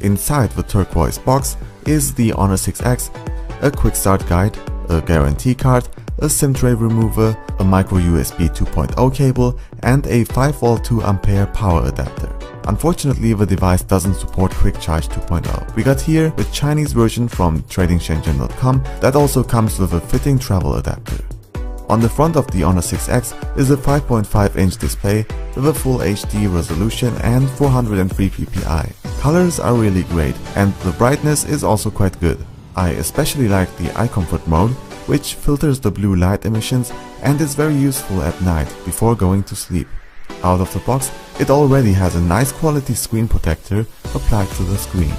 Inside the turquoise box is the Honor 6X, a quick start guide, a guarantee card, a SIM tray remover, a micro USB 2.0 cable, and a 5V 2A power adapter. Unfortunately, the device doesn't support Quick Charge 2.0. We got here the Chinese version from tradingshenzhen.com that also comes with a fitting travel adapter. On the front of the Honor 6X is a 5.5-inch display with a full HD resolution and 403 ppi. Colors are really great and the brightness is also quite good. I especially like the eye comfort mode, which filters the blue light emissions and is very useful at night before going to sleep. Out of the box, it already has a nice quality screen protector applied to the screen.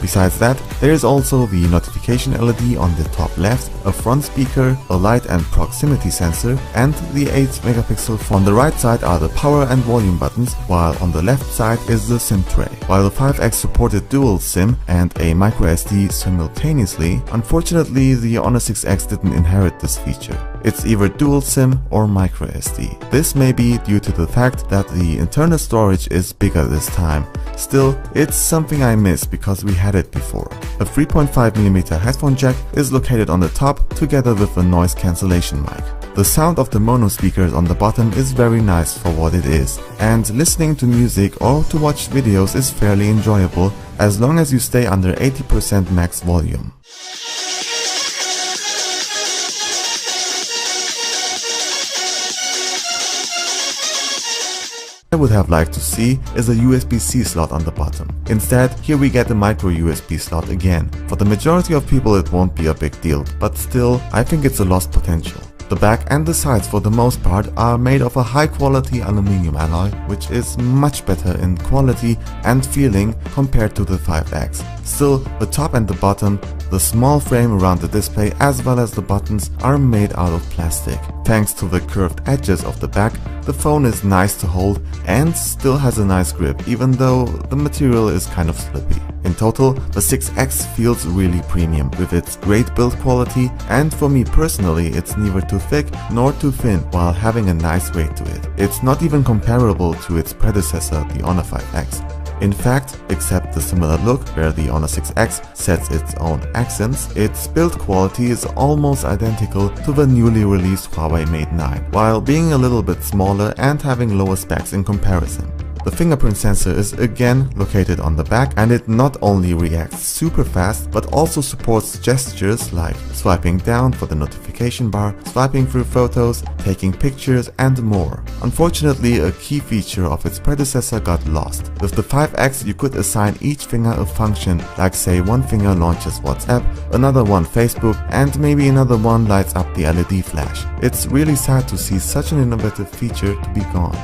Besides that, there is also the notification LED on the top left, a front speaker, a light and proximity sensor, and the 8-megapixel phone. On the right side are the power and volume buttons, while on the left side is the SIM tray. While the 5X supported dual SIM and a microSD simultaneously, unfortunately the Honor 6X didn't inherit this feature. It's either dual SIM or microSD. This may be due to the fact that the internal storage is bigger this time. Still, it's something I miss because we had it before. A 3.5mm headphone jack is located on the top together with a noise cancellation mic. The sound of the mono speakers on the bottom is very nice for what it is, and listening to music or to watch videos is fairly enjoyable as long as you stay under 80% max volume. I would have liked to see is a USB-C slot on the bottom. Instead, here we get a micro USB slot again. For the majority of people it won't be a big deal, but still, I think it's a lost potential. The back and the sides for the most part are made of a high quality aluminum alloy, which is much better in quality and feeling compared to the 5X. Still, the top and the bottom, the small frame around the display as well as the buttons are made out of plastic. Thanks to the curved edges of the back, the phone is nice to hold and still has a nice grip, even though the material is kind of slippy. In total, the 6X feels really premium with its great build quality, and for me personally it's neither too thick nor too thin while having a nice weight to it. It's not even comparable to its predecessor, the Honor 5X. In fact, except the similar look where the Honor 6X sets its own accents, its build quality is almost identical to the newly released Huawei Mate 9, while being a little bit smaller and having lower specs in comparison. The fingerprint sensor is again located on the back, and it not only reacts super fast but also supports gestures like swiping down for the notification bar, swiping through photos, taking pictures and more. Unfortunately, a key feature of its predecessor got lost. With the 5X you could assign each finger a function, like say one finger launches WhatsApp, another one Facebook, and maybe another one lights up the LED flash. It's really sad to see such an innovative feature to be gone.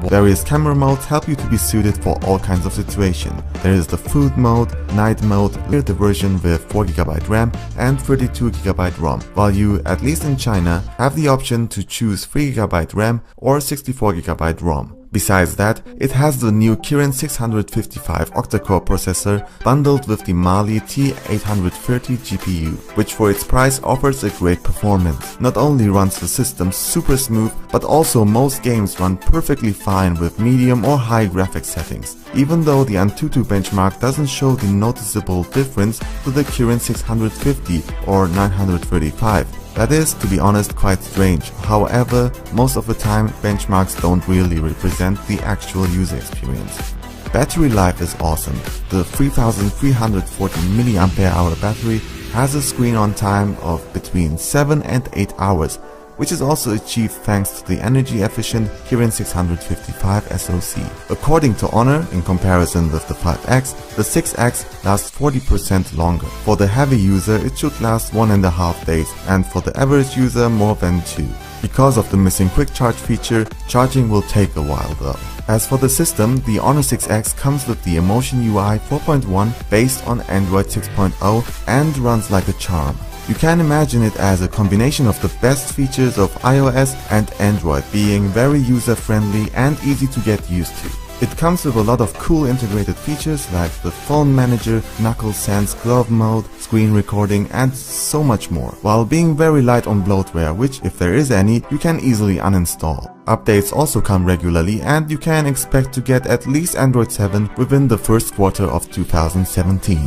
Various camera modes help you to be suited for all kinds of situations. There is the food mode, night mode, the version with 4GB RAM and 32GB ROM, while you, at least in China, have the option to choose 3GB RAM or 64GB ROM. Besides that, it has the new Kirin 655 octa-core processor bundled with the Mali T830 GPU, which for its price offers a great performance. Not only runs the system super smooth, but also most games run perfectly fine with medium or high graphics settings, even though the Antutu benchmark doesn't show the noticeable difference to the Kirin 650 or 935. That is, to be honest, quite strange. However, most of the time benchmarks don't really represent the actual user experience. Battery life is awesome. The 3340 mAh battery has a screen on time of between 7 and 8 hours, which is also achieved thanks to the energy efficient Kirin 655 SoC. According to Honor, in comparison with the 5X, the 6X lasts 40% longer. For the heavy user it should last 1.5 days, and for the average user more than 2. Because of the missing quick charge feature, charging will take a while though. As for the system, the Honor 6X comes with the Emotion UI 4.1 based on Android 6.0 and runs like a charm. You can imagine it as a combination of the best features of iOS and Android, being very user-friendly and easy to get used to. It comes with a lot of cool integrated features like the phone manager, knuckle sense, glove mode, screen recording and so much more, while being very light on bloatware, which if there is any, you can easily uninstall. Updates also come regularly, and you can expect to get at least Android 7 within the first quarter of 2017.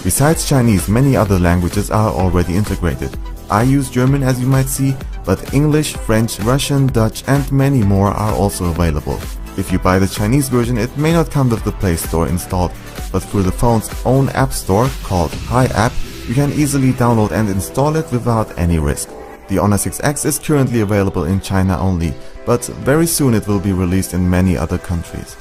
Besides Chinese, many other languages are already integrated. I use German, as you might see, but English, French, Russian, Dutch and many more are also available. If you buy the Chinese version, it may not come with the Play Store installed, but through the phone's own app store called Hi App, you can easily download and install it without any risk. The Honor 6X is currently available in China only, but very soon it will be released in many other countries.